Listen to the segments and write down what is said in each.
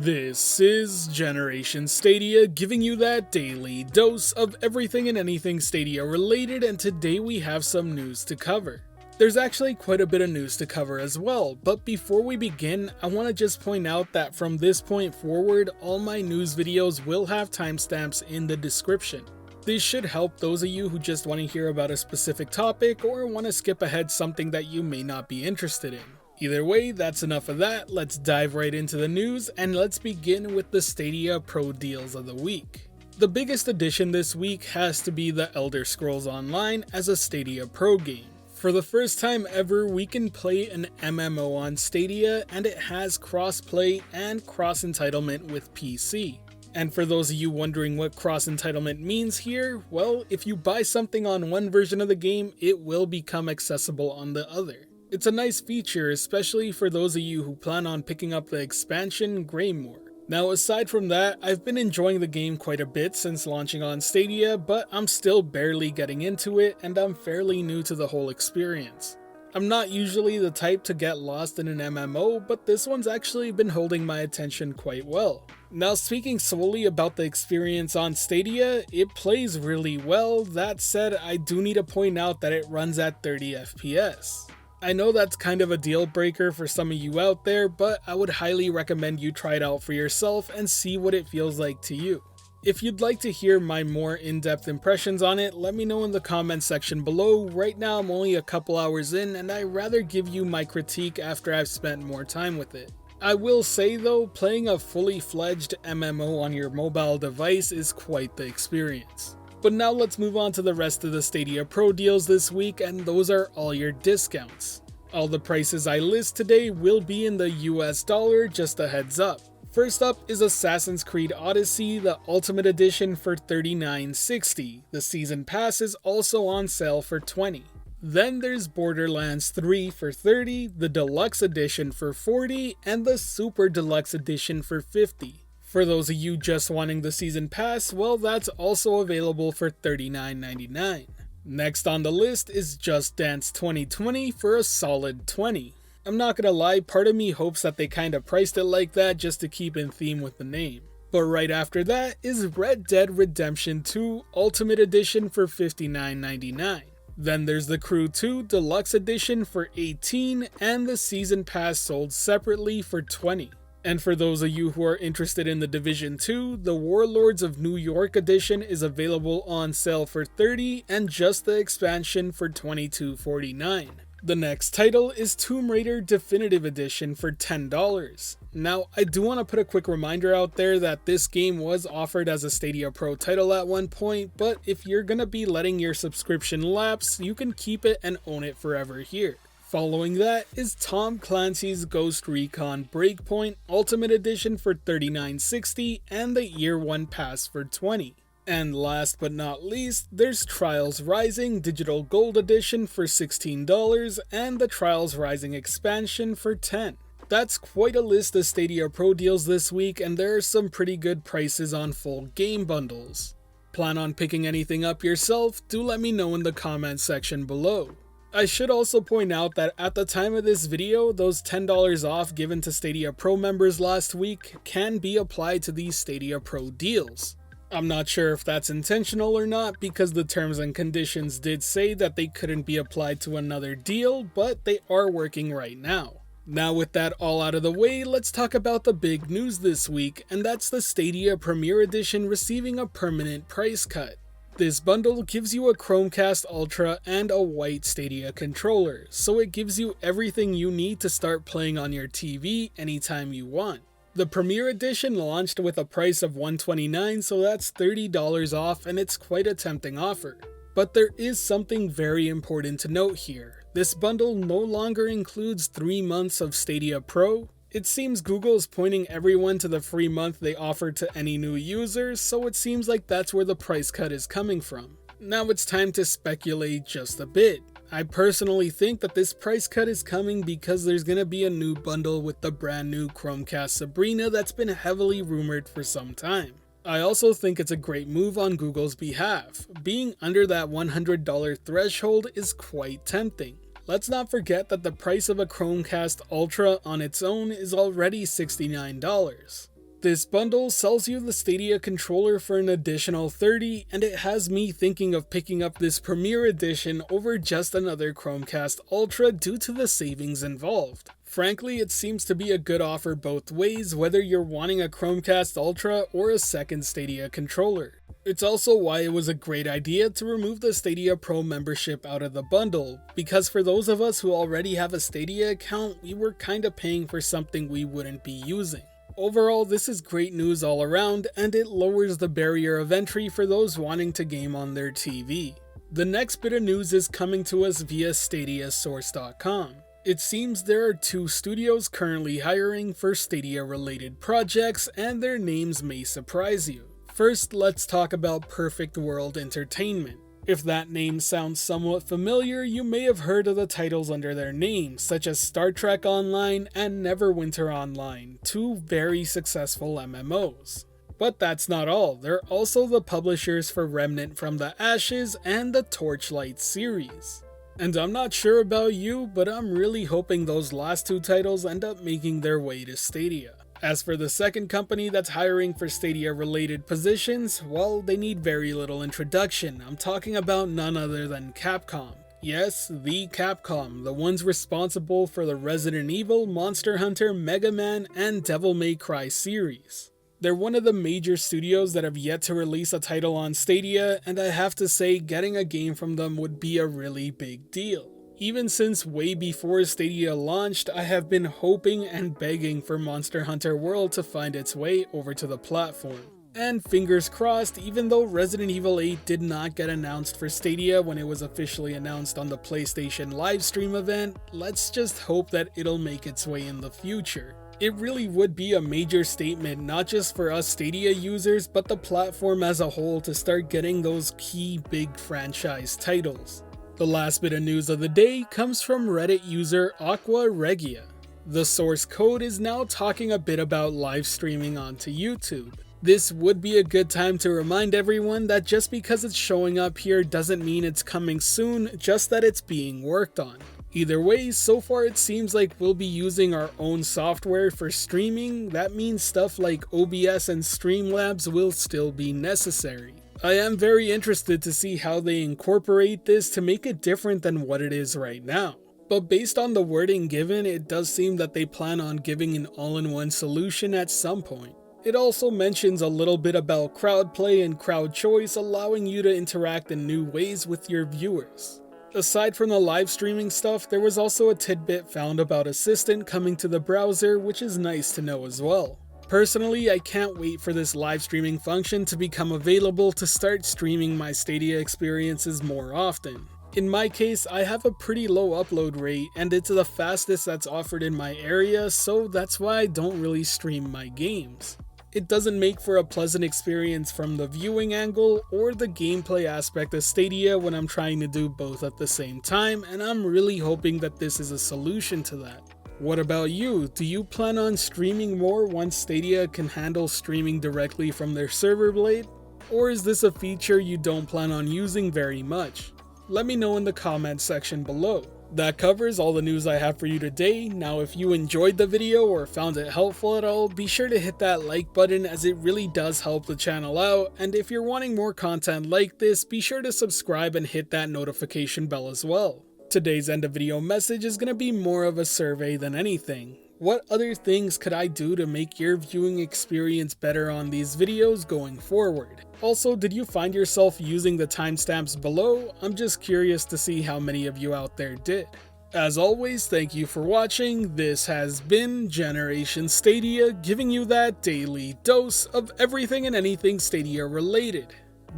This is Generation Stadia, giving you that daily dose of everything and anything Stadia related, and today we have some news to cover. There's actually quite a bit of news to cover as well, but before we begin, I want to just point out that from this point forward, all my news videos will have timestamps in the description. This should help those of you who just want to hear about a specific topic or want to skip ahead something that you may not be interested in. Either way, that's enough of that. Let's dive right into the news, and let's begin with the Stadia Pro Deals of the week. The biggest addition this week has to be the Elder Scrolls Online as a Stadia Pro game. For the first time ever, we can play an MMO on Stadia, and it has cross-play and cross-entitlement with PC. And for those of you wondering what cross-entitlement means here, well, if you buy something on one version of the game, it will become accessible on the other. It's a nice feature, especially for those of you who plan on picking up the expansion Greymore. Now, aside from that, I've been enjoying the game quite a bit since launching on Stadia, but I'm still barely getting into it, and I'm fairly new to the whole experience. I'm not usually the type to get lost in an MMO, but this one's actually been holding my attention quite well. Now, speaking solely about the experience on Stadia, it plays really well. That said, I do need to point out that it runs at 30 FPS. I know that's kind of a deal breaker for some of you out there, but I would highly recommend you try it out for yourself and see what it feels like to you. If you'd like to hear my more in-depth impressions on it, let me know in the comment section below. Right now I'm only a couple hours in, and I'd rather give you my critique after I've spent more time with it. I will say though, playing a fully fledged MMO on your mobile device is quite the experience. But now let's move on to the rest of the Stadia Pro deals this week, and those are all your discounts. All the prices I list today will be in the US dollar, just a heads up. First up is Assassin's Creed Odyssey, the Ultimate Edition for $39.60. The Season Pass is also on sale for $20. Then there's Borderlands 3 for $30, the Deluxe Edition for $40, and the Super Deluxe Edition for $50. For those of you just wanting the Season Pass, well, that's also available for $39.99. Next on the list is Just Dance 2020 for a solid $20. I'm not gonna lie, part of me hopes that they kinda priced it like that just to keep in theme with the name. But right after that is Red Dead Redemption 2 Ultimate Edition for $59.99. Then there's the Crew 2 Deluxe Edition for $18, and the Season Pass sold separately for $20. And for those of you who are interested in the Division 2, the Warlords of New York Edition is available on sale for $30 and just the expansion for $22.49. The next title is Tomb Raider Definitive Edition for $10. Now, I do want to put a quick reminder out there that this game was offered as a Stadia Pro title at one point, but if you're gonna be letting your subscription lapse, you can keep it and own it forever here. Following that is Tom Clancy's Ghost Recon Breakpoint Ultimate Edition for $39.60 and the Year 1 Pass for $20. And last but not least, there's Trials Rising Digital Gold Edition for $16 and the Trials Rising expansion for $10. That's quite a list of Stadia Pro deals this week, and there are some pretty good prices on full game bundles. Plan on picking anything up yourself? Do let me know in the comments section below. I should also point out that at the time of this video, those $10 off given to Stadia Pro members last week can be applied to these Stadia Pro deals. I'm not sure if that's intentional or not, because the terms and conditions did say that they couldn't be applied to another deal, but they are working right now. Now with that all out of the way, let's talk about the big news this week, and that's the Stadia Premier Edition receiving a permanent price cut. This bundle gives you a Chromecast Ultra and a white Stadia controller, so it gives you everything you need to start playing on your TV anytime you want. The Premier Edition launched with a price of $129, so that's $30 off, and it's quite a tempting offer. But there is something very important to note here. This bundle no longer includes 3 months of Stadia Pro. It seems Google is pointing everyone to the free month they offer to any new users, so it seems like that's where the price cut is coming from. Now it's time to speculate just a bit. I personally think that this price cut is coming because there's gonna be a new bundle with the brand new Chromecast Sabrina that's been heavily rumored for some time. I also think it's a great move on Google's behalf. Being under that $100 threshold is quite tempting. Let's not forget that the price of a Chromecast Ultra on its own is already $69. This bundle sells you the Stadia controller for an additional $30, and it has me thinking of picking up this Premier Edition over just another Chromecast Ultra due to the savings involved. Frankly, it seems to be a good offer both ways, whether you're wanting a Chromecast Ultra or a second Stadia controller. It's also why it was a great idea to remove the Stadia Pro membership out of the bundle, because for those of us who already have a Stadia account, we were kinda paying for something we wouldn't be using. Overall, this is great news all around, and it lowers the barrier of entry for those wanting to game on their TV. The next bit of news is coming to us via StadiaSource.com. It seems there are 2 studios currently hiring for Stadia-related projects, and their names may surprise you. First, let's talk about Perfect World Entertainment. If that name sounds somewhat familiar, you may have heard of the titles under their names, such as Star Trek Online and Neverwinter Online, 2 very successful MMOs. But that's not all, they're also the publishers for Remnant from the Ashes and the Torchlight series. And I'm not sure about you, but I'm really hoping those last 2 titles end up making their way to Stadia. As for the second company that's hiring for Stadia-related positions, well, they need very little introduction. I'm talking about none other than Capcom. Yes, the Capcom, the ones responsible for the Resident Evil, Monster Hunter, Mega Man, and Devil May Cry series. They're one of the major studios that have yet to release a title on Stadia, and I have to say, getting a game from them would be a really big deal. Even since way before Stadia launched, I have been hoping and begging for Monster Hunter World to find its way over to the platform. And fingers crossed, even though Resident Evil 8 did not get announced for Stadia when it was officially announced on the PlayStation livestream event, let's just hope that it'll make its way in the future. It really would be a major statement not just for us Stadia users, but the platform as a whole to start getting those key big franchise titles. The last bit of news of the day comes from Reddit user Aqua Regia. The source code is now talking a bit about live streaming onto YouTube. This would be a good time to remind everyone that just because it's showing up here doesn't mean it's coming soon, just that it's being worked on. Either way, so far it seems like we'll be using our own software for streaming. That means stuff like OBS and Streamlabs will still be necessary. I am very interested to see how they incorporate this to make it different than what it is right now. But based on the wording given, it does seem that they plan on giving an all-in-one solution at some point. It also mentions a little bit about crowd play and crowd choice, allowing you to interact in new ways with your viewers. Aside from the live streaming stuff, there was also a tidbit found about Assistant coming to the browser, which is nice to know as well. Personally, I can't wait for this live streaming function to become available to start streaming my Stadia experiences more often. In my case, I have a pretty low upload rate, and it's the fastest that's offered in my area, so that's why I don't really stream my games. It doesn't make for a pleasant experience from the viewing angle or the gameplay aspect of Stadia when I'm trying to do both at the same time, and I'm really hoping that this is a solution to that. What about you? Do you plan on streaming more once Stadia can handle streaming directly from their server blade? Or is this a feature you don't plan on using very much? Let me know in the comments section below. That covers all the news I have for you today. Now if you enjoyed the video or found it helpful at all, be sure to hit that like button as it really does help the channel out, and if you're wanting more content like this, be sure to subscribe and hit that notification bell as well. Today's end of video message is going to be more of a survey than anything. What other things could I do to make your viewing experience better on these videos going forward? Also, did you find yourself using the timestamps below? I'm just curious to see how many of you out there did. As always, thank you for watching. This has been Generation Stadia, giving you that daily dose of everything and anything Stadia related.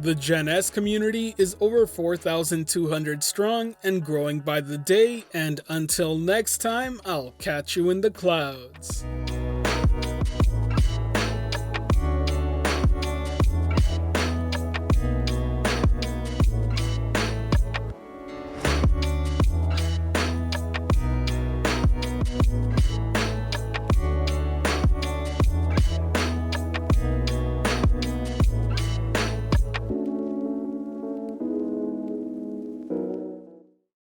The Gen S community is over 4,200 strong and growing by the day, and until next time, I'll catch you in the clouds.